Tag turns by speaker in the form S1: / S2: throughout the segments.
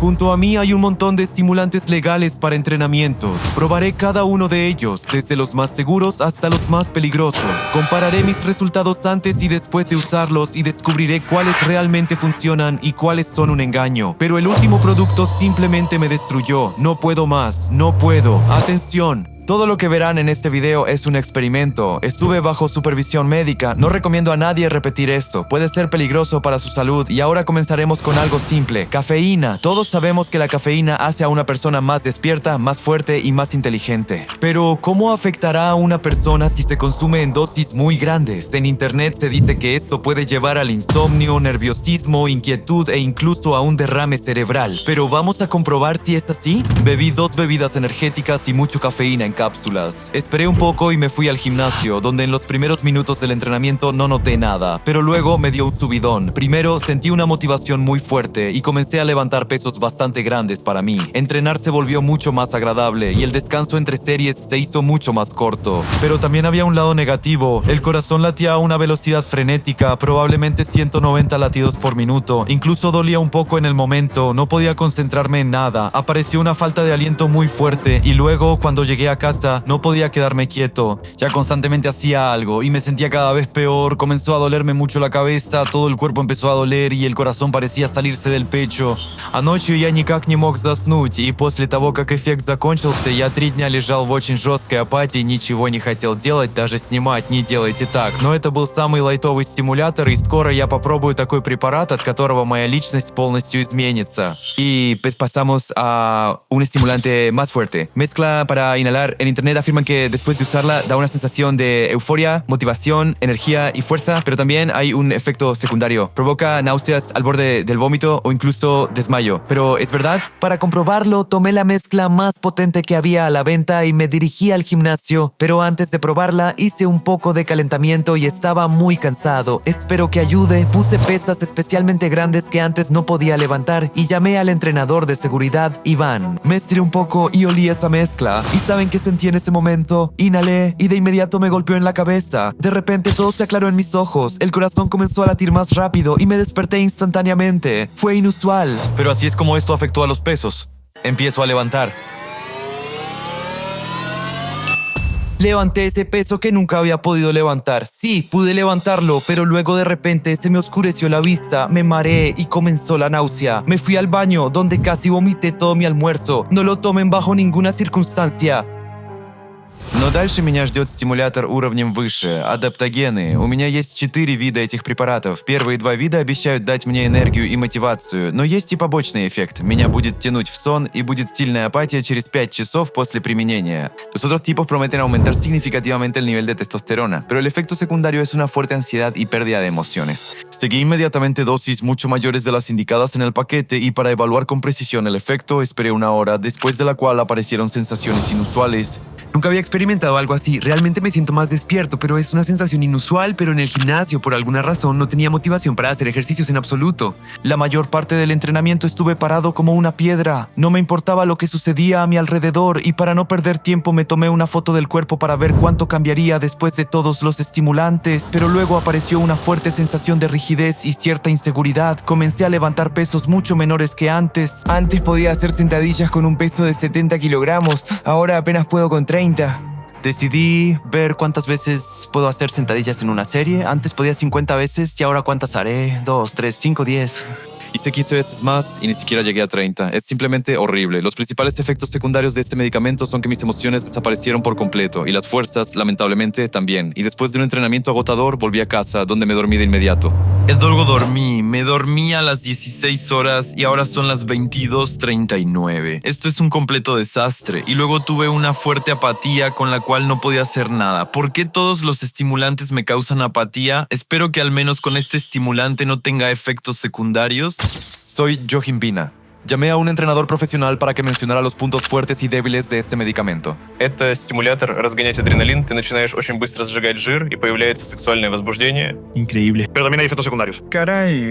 S1: Junto a mí hay un montón de estimulantes legales para entrenamientos. Probaré cada uno de ellos, desde los más seguros hasta los más peligrosos. Compararé mis resultados antes y después de usarlos y descubriré cuáles realmente funcionan y cuáles son un engaño. Pero el último producto simplemente me destruyó. No puedo más, no puedo. Atención. Todo lo que verán en este video es un experimento. Estuve bajo supervisión médica. No recomiendo a nadie repetir esto. Puede ser peligroso para su salud. Y ahora comenzaremos con algo simple. Cafeína. Todos sabemos que la cafeína hace a una persona más despierta, más fuerte y más inteligente. Pero, ¿cómo afectará a una persona si se consume en dosis muy grandes? En internet se dice que esto puede llevar al insomnio, nerviosismo, inquietud e incluso a un derrame cerebral. Pero vamos a comprobar si es así. Bebí 2 bebidas energéticas y mucho cafeína en cápsulas. Esperé un poco y me fui al gimnasio, donde en los primeros minutos del entrenamiento no noté nada, pero luego me dio un subidón. Primero sentí una motivación muy fuerte y comencé a levantar pesos bastante grandes para mí. Entrenar se volvió mucho más agradable y el descanso entre series se hizo mucho más corto. Pero también había un lado negativo. El corazón latía a una velocidad frenética, probablemente 190 latidos por minuto. Incluso dolía un poco en el momento, no podía concentrarme en nada. Apareció una falta de aliento muy fuerte y luego, cuando llegué a casa, no podía quedarme quieto. Ya constantemente hacía algo y me sentía cada vez peor. Comenzó a dolerme mucho la cabeza, todo el cuerpo empezó a doler y el corazón parecía salirse del pecho. Ночью я никак не мог заснуть, и после того, как эффект закончился, я 3 дня лежал в очень жесткой апатии, ничего не хотел делать, даже снимать не делайте так. Но это был самый лайтовый стимулятор, и скоро я попробую такой препарат, от которого моя личность полностью изменится. Y pues pasamos a un estimulante más fuerte. Mezcla para inhalar. En internet afirman que después de usarla da una sensación de euforia, motivación, energía y fuerza, pero también hay un efecto secundario. Provoca náuseas al borde del vómito o incluso desmayo. ¿Pero es verdad? Para comprobarlo, tomé la mezcla más potente que había a la venta y me dirigí al gimnasio. Pero antes de probarla, hice un poco de calentamiento y estaba muy cansado. Espero que ayude. Puse pesas especialmente grandes que antes no podía levantar y llamé al entrenador de seguridad, Iván. Me estiré un poco y olí esa mezcla. ¿Y saben qué sentí en ese momento? Inhalé y de inmediato me golpeó en la cabeza. De repente todo se aclaró en mis ojos. El corazón comenzó a latir más rápido y me desperté instantáneamente. Fue inusual. Pero así es como esto afectó a los pesos. Empiezo a levantar. Levanté ese peso que nunca había podido levantar. Sí, pude levantarlo, pero luego de repente se me oscureció la vista, me mareé y comenzó la náusea. Me fui al baño, donde casi vomité todo mi almuerzo. No lo tomen bajo ninguna circunstancia. Но дальше меня ждет стимулятор уровнем выше, адаптогены. У меня есть 4 вида этих препаратов. Первые 2 вида обещают дать мне энергию и мотивацию, но есть и побочный эффект. Меня будет тянуть в сон и будет сильная апатия через 5 часов после применения. Los otros tipos prometen aumentar significativamente el nivel de testosterona, pero el efecto secundario es una fuerte ansiedad y pérdida de emociones. Seguí inmediatamente dosis mucho mayores de las indicadas en el paquete y para evaluar con precisión el efecto esperé 1 hora, después de la cual aparecieron sensaciones inusuales. Nunca había experimentado algo así. Realmente me siento más despierto, pero es una sensación inusual. Pero en el gimnasio, por alguna razón, no tenía motivación para hacer ejercicios en absoluto. La mayor parte del entrenamiento estuve parado como una piedra. No me importaba lo que sucedía a mi alrededor y para no perder tiempo me tomé una foto del cuerpo para ver cuánto cambiaría después de todos los estimulantes. Pero luego apareció una fuerte sensación de rigidez y cierta inseguridad. Comencé a levantar pesos mucho menores que antes. Antes podía hacer sentadillas con un peso de 70 kilogramos. Ahora apenas puedo con 30. Decidí ver cuántas veces puedo hacer sentadillas en una serie. Antes podía 50 veces y ahora cuántas haré. 2, 3, 5, 10. Hice 15 veces más y ni siquiera llegué a 30. Es simplemente horrible. Los principales efectos secundarios de este medicamento son que mis emociones desaparecieron por completo y las fuerzas, lamentablemente, también. Y después de un entrenamiento agotador, volví a casa, donde me dormí de inmediato. Luego dormí. Me dormí a las 16 horas y ahora son las 22:39. Esto es un completo desastre. Y luego tuve una fuerte apatía con la cual no podía hacer nada. ¿Por qué todos los estimulantes me causan apatía? Espero que al menos con este estimulante no tenga efectos secundarios. Soy Joachim Bina. Llamé a un entrenador profesional para que mencionara los puntos fuertes y débiles de este medicamento.
S2: Это стимулятор разгонять адреналин, ты начинаешь очень быстро сжигать жир и появляется сексуальное возбуждение.
S3: Increíble. Pero también hay efectos secundarios.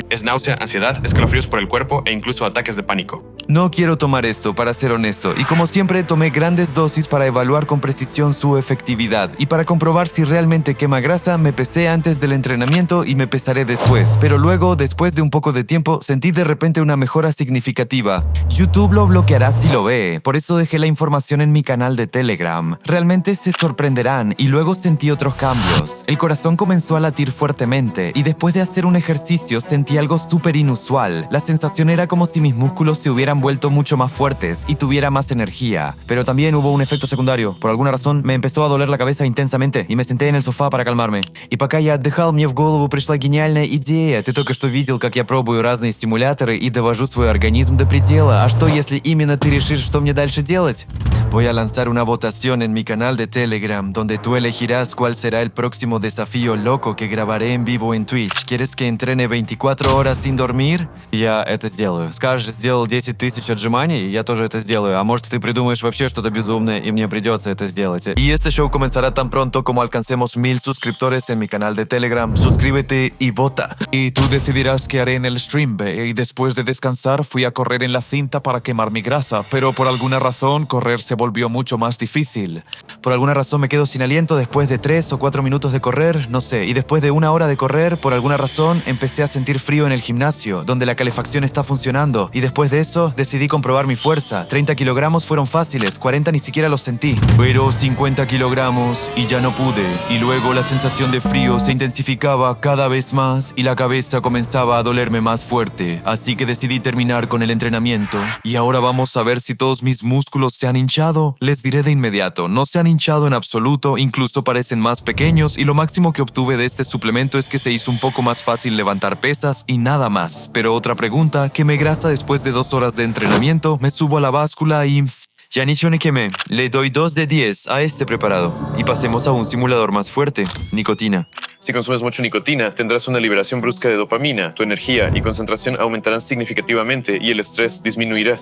S4: Es náusea, ansiedad, escalofríos por el cuerpo e incluso ataques de pánico.
S1: No quiero tomar esto, para ser honesto, y como siempre tomé grandes dosis para evaluar con precisión su efectividad, y para comprobar si realmente quema grasa, me pesé antes del entrenamiento y me pesaré después, pero luego, después de un poco de tiempo, sentí de repente una mejora significativa. YouTube lo bloqueará si lo ve, por eso dejé la información en mi canal de Telegram. Realmente se sorprenderán, y luego sentí otros cambios. El corazón comenzó a latir fuertemente, y después de hacer un ejercicio sentí algo súper inusual. La sensación era como si mis músculos se hubieran vuelto mucho más fuertes y tuviera más energía. Pero también hubo un efecto secundario. Por alguna razón me empezó a doler la cabeza intensamente и me senté en el sofá para calmarme. И пока я отдыхал, мне в голову пришла гениальная идея. Ты только что видел, как я пробую разные стимуляторы и довожу свой организм до предела. А что, если именно ты решишь, что мне дальше делать? Voy a lanzar una votación en mi canal de Telegram, donde tú elegirás cuál será el próximo desafío loco que grabaré en vivo en Twitch. ¿Quieres que entrene 24 horas sin dormir? Я это сделаю. Скажешь, сделал 10 тысяч отжиманий, я тоже это сделаю. А может, ты придумаешь вообще что-то безумное, и мне придется это сделать. Y este show comenzará tan pronto como alcancemos 1000 suscriptores en mi canal de Telegram. Suscríbete y vota. Y tú decidirás qué haré en el stream, y después de descansar fui a correr en la cinta para quemar mi grasa, pero por alguna razón correr se volvió mucho más difícil. Por alguna razón me quedo sin aliento después de 3 o 4 minutos de correr, no sé, y después de 1 hora de correr, por alguna razón empecé a sentir frío en el gimnasio, donde la calefacción está funcionando, y después de eso decidí comprobar mi fuerza. 30 kilogramos fueron fáciles, 40 ni siquiera los sentí. Pero 50 kilogramos y ya no pude, y luego la sensación de frío se intensificaba cada vez más y la cabeza comenzaba a dolerme más fuerte, así que decidí terminar con el entrenamiento. Y ahora vamos a ver si todos mis músculos se han hinchado. Les diré de inmediato, no se han hinchado en absoluto, incluso parecen más pequeños, y lo máximo que obtuve de este suplemento es que se hizo un poco más fácil levantar pesas y nada más. Pero otra pregunta, ¿quemé grasa después de 2 horas de entrenamiento? Me subo a la báscula y... Ya ni yo ni quemé. Le doy 2 de 10 a este preparado. Y pasemos a un simulador más fuerte, nicotina.
S2: Si consumes mucha nicotina, tendrás una liberación brusca de dopamina, tu energía y concentración aumentarán significativamente y el estrés disminuirá.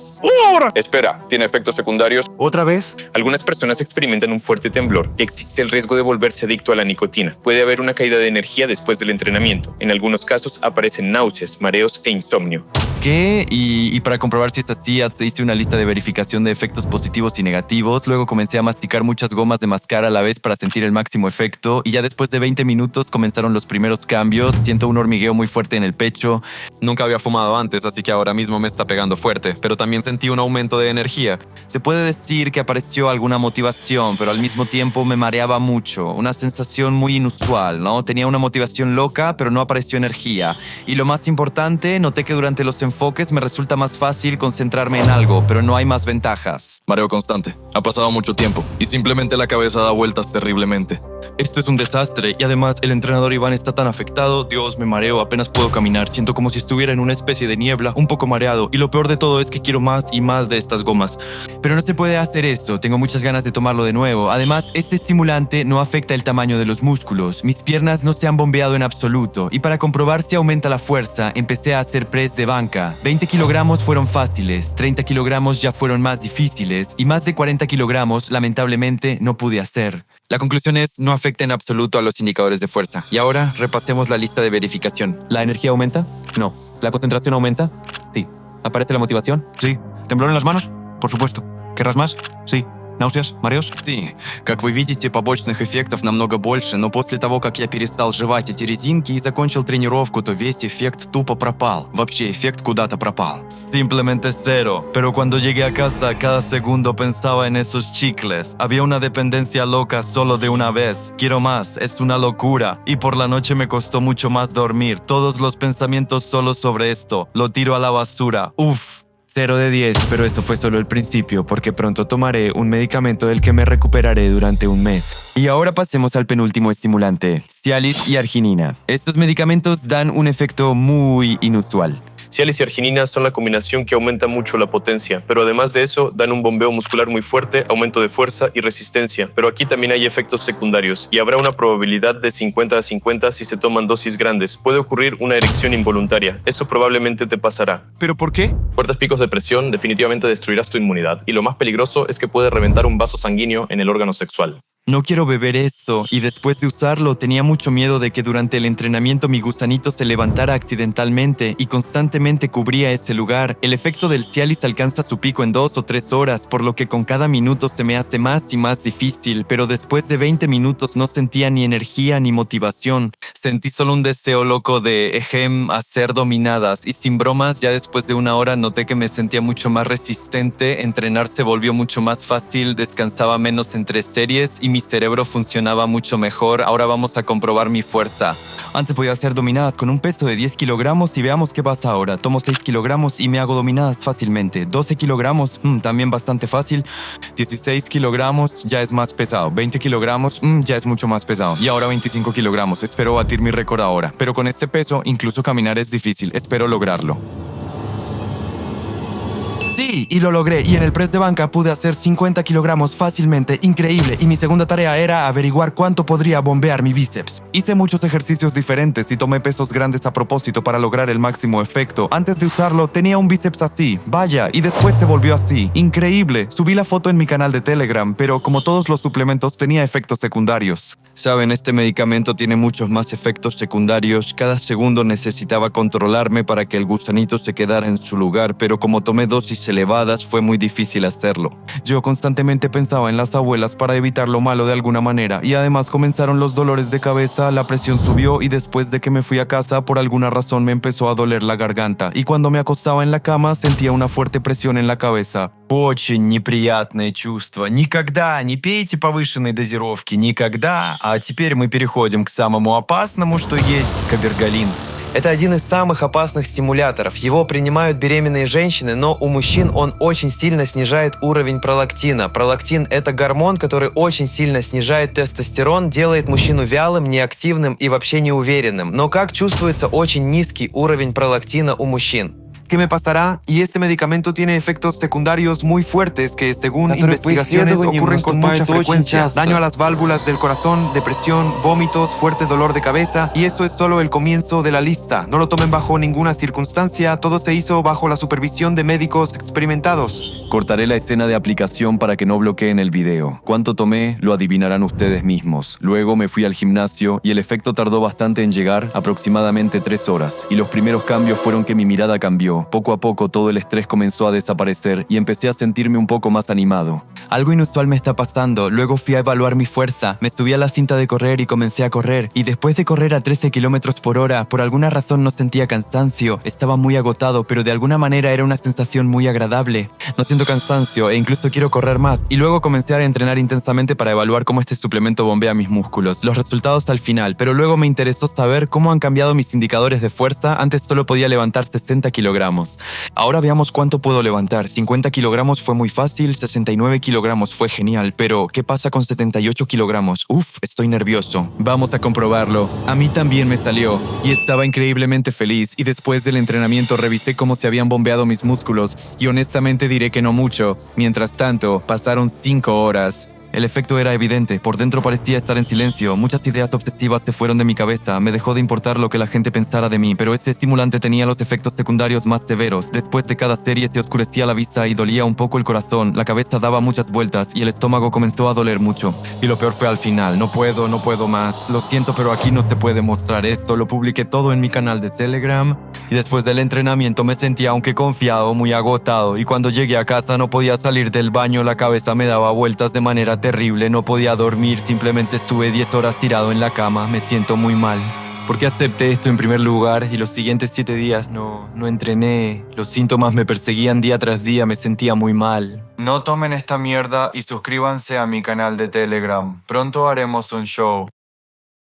S3: Espera, ¿tiene efectos secundarios?
S1: ¿Otra vez?
S3: Algunas personas experimentan un fuerte temblor y existe el riesgo de volverse adicto a la nicotina. Puede haber una caída de energía después del entrenamiento. En algunos casos aparecen náuseas, mareos e insomnio.
S1: ¿Qué? Y para comprobar si es así, hice una lista de verificación de efectos positivos y negativos. Luego comencé a masticar muchas gomas de mascar a la vez para sentir el máximo efecto. Y ya después de 20 minutos comenzaron los primeros cambios. Siento un hormigueo muy fuerte en el pecho. Nunca había fumado antes, así que ahora mismo me está pegando fuerte. Pero también sentí un aumento de energía. Se puede decir que apareció alguna motivación, pero al mismo tiempo me mareaba mucho. Una sensación muy inusual, ¿no? Tenía una motivación loca, pero no apareció energía. Y lo más importante, noté que durante los enfoques me resulta más fácil concentrarme en algo, pero no hay más ventajas.
S4: Mareo constante. Ha pasado mucho tiempo y simplemente la cabeza da vueltas terriblemente.
S1: Esto es un desastre y además el entrenador Iván está tan afectado. Dios, me mareo, apenas puedo caminar. Siento como si estuviera en una especie de niebla, un poco mareado. Y lo peor de todo es que quiero más y más de estas gomas. Pero no se puede hacer esto, tengo muchas ganas de tomarlo de nuevo. Además, este estimulante no afecta el tamaño de los músculos. Mis piernas no se han bombeado en absoluto. Y para comprobar si aumenta la fuerza, empecé a hacer press de banca. 20 kilogramos fueron fáciles, 30 kilogramos ya fueron más difíciles y más de 40 kilogramos, lamentablemente, no pude hacer. La conclusión es, no afecta en absoluto a los indicadores de fuerza. Y ahora, repasemos la lista de verificación. ¿La energía aumenta? No. ¿La concentración aumenta? Sí. ¿Aparece la motivación? Sí. ¿Temblor en las manos? Por supuesto. ¿Querrás más? Sí. ¿Náuseas? ¿Mareos?
S4: Sí, как вы видите, побочных эффектов намного больше, но после того, как я перестал жевать эти резинки и закончил тренировку, то весь эффект тупо пропал. Вообще, эффект куда-то пропал.
S1: Simplemente cero. Pero cuando llegué a casa, cada segundo pensaba en esos chicles. Había una dependencia loca solo de una vez. Quiero más, es una locura. Y por la noche me costó mucho más dormir. Todos los pensamientos solo sobre esto. Lo tiro a la basura. Uf. 0 de 10, pero esto fue solo el principio, porque pronto tomaré un medicamento del que me recuperaré durante un mes. Y ahora pasemos al penúltimo estimulante, Cialis y arginina. Estos medicamentos dan un efecto muy inusual.
S2: Cialis y arginina son la combinación que aumenta mucho la potencia, pero además de eso dan un bombeo muscular muy fuerte, aumento de fuerza y resistencia. Pero aquí también hay efectos secundarios y habrá una probabilidad de 50 a 50 si se toman dosis grandes. Puede ocurrir una erección involuntaria. Eso probablemente te pasará.
S1: ¿Pero por qué?
S2: Fuertes picos de presión definitivamente destruirás tu inmunidad y lo más peligroso es que puede reventar un vaso sanguíneo en el órgano sexual.
S4: No quiero beber esto, y después de usarlo tenía mucho miedo de que durante el entrenamiento mi gusanito se levantara accidentalmente y constantemente cubría ese lugar. El efecto del Cialis alcanza su pico en 2 o 3 horas, por lo que con cada minuto se me hace más y más difícil, pero después de 20 minutos no sentía ni energía ni motivación. Sentí solo un deseo loco de, hacer dominadas, y sin bromas, ya después de 1 hora noté que me sentía mucho más resistente, entrenar se volvió mucho más fácil, descansaba menos entre series y mi cerebro funcionaba mucho mejor. Ahora vamos a comprobar mi fuerza. Antes podía hacer dominadas con un peso de 10 kilogramos y veamos qué pasa ahora. Tomo 6 kilogramos y me hago dominadas fácilmente. 12 kilogramos, también bastante fácil. 16 kilogramos ya es más pesado. 20 kilogramos, ya es mucho más pesado. Y ahora 25 kilogramos. Espero batir mi récord ahora. Pero con este peso, incluso caminar es difícil. Espero lograrlo. Sí, y lo logré, y en el press de banca pude hacer 50 kilogramos fácilmente, increíble, y mi segunda tarea era averiguar cuánto podría bombear mi bíceps. Hice muchos ejercicios diferentes y tomé pesos grandes a propósito para lograr el máximo efecto. Antes de usarlo tenía un bíceps así, vaya, y después se volvió así, increíble. Subí la foto en mi canal de Telegram, pero como todos los suplementos tenía efectos secundarios. Saben, este medicamento tiene muchos más efectos secundarios. Cada segundo necesitaba controlarme para que el gusanito se quedara en su lugar, pero como tomé dosis elevadas fue muy difícil hacerlo. Yo constantemente pensaba en las abuelas para evitar lo malo de alguna manera, y además comenzaron los dolores de cabeza, la presión subió, y después de que me fui a casa por alguna razón me empezó a doler la garganta, y cuando me acostaba en la cama sentía una fuerte presión en la cabeza. Очень неприятное чувство. Никогда не пейте повышенной дозировки, никогда. А теперь мы переходим к самому опасному, что есть – кабергалин. Это один из самых опасных стимуляторов. Его принимают беременные женщины, но у мужчин он очень сильно снижает уровень пролактина. Пролактин – это гормон, который очень сильно снижает тестостерон, делает мужчину вялым, неактивным и вообще неуверенным. Но как чувствуется очень низкий уровень пролактина у мужчин? ¿Qué me pasará? Y este medicamento tiene efectos secundarios muy fuertes que, según investigaciones, ocurren con mucha frecuencia. Daño a las válvulas del corazón, depresión, vómitos, fuerte dolor de cabeza. Y eso es solo el comienzo de la lista. No lo tomen bajo ninguna circunstancia. Todo se hizo bajo la supervisión de médicos experimentados. Cortaré la escena de aplicación para que no bloqueen el video. ¿Cuánto tomé? Lo adivinarán ustedes mismos. Luego me fui al gimnasio y el efecto tardó bastante en llegar, aproximadamente 3 horas. Y los primeros cambios fueron que mi mirada cambió. Poco a poco todo el estrés comenzó a desaparecer y empecé a sentirme un poco más animado. Algo inusual me está pasando. Luego fui a evaluar mi fuerza. Me subí a la cinta de correr y comencé a correr. Y después de correr a 13 kilómetros por hora, por alguna razón no sentía cansancio. Estaba muy agotado, pero de alguna manera era una sensación muy agradable. No siento cansancio e incluso quiero correr más. Y luego comencé a entrenar intensamente para evaluar cómo este suplemento bombea mis músculos. Los resultados al final, pero luego me interesó saber cómo han cambiado mis indicadores de fuerza. Antes solo podía levantar 60 kilogramos. Ahora veamos cuánto puedo levantar. 50 kilogramos fue muy fácil, 69 kilogramos fue genial, pero ¿qué pasa con 78 kilogramos? Estoy nervioso. Vamos a comprobarlo. A mí también me salió y estaba increíblemente feliz, y después del entrenamiento revisé cómo se habían bombeado mis músculos y honestamente diré que no mucho. Mientras tanto, pasaron 5 horas. El efecto era evidente, por dentro parecía estar en silencio, muchas ideas obsesivas se fueron de mi cabeza, me dejó de importar lo que la gente pensara de mí, pero este estimulante tenía los efectos secundarios más severos. Después de cada serie se oscurecía la vista y dolía un poco el corazón, la cabeza daba muchas vueltas y el estómago comenzó a doler mucho. Y lo peor fue al final, no puedo más, lo siento, pero aquí no se puede mostrar esto. Lo publiqué todo en mi canal de Telegram y después del entrenamiento me sentía, aunque confiado, muy agotado, y cuando llegué a casa no podía salir del baño, la cabeza me daba vueltas de manera terrible, no podía dormir, simplemente estuve 10 horas tirado en la cama, me siento muy mal. Porque acepté esto en primer lugar y los siguientes 7 días no entrené. Los síntomas me perseguían día tras día, me sentía muy mal. No tomen esta mierda y suscríbanse a mi canal de Telegram. Pronto haremos un show.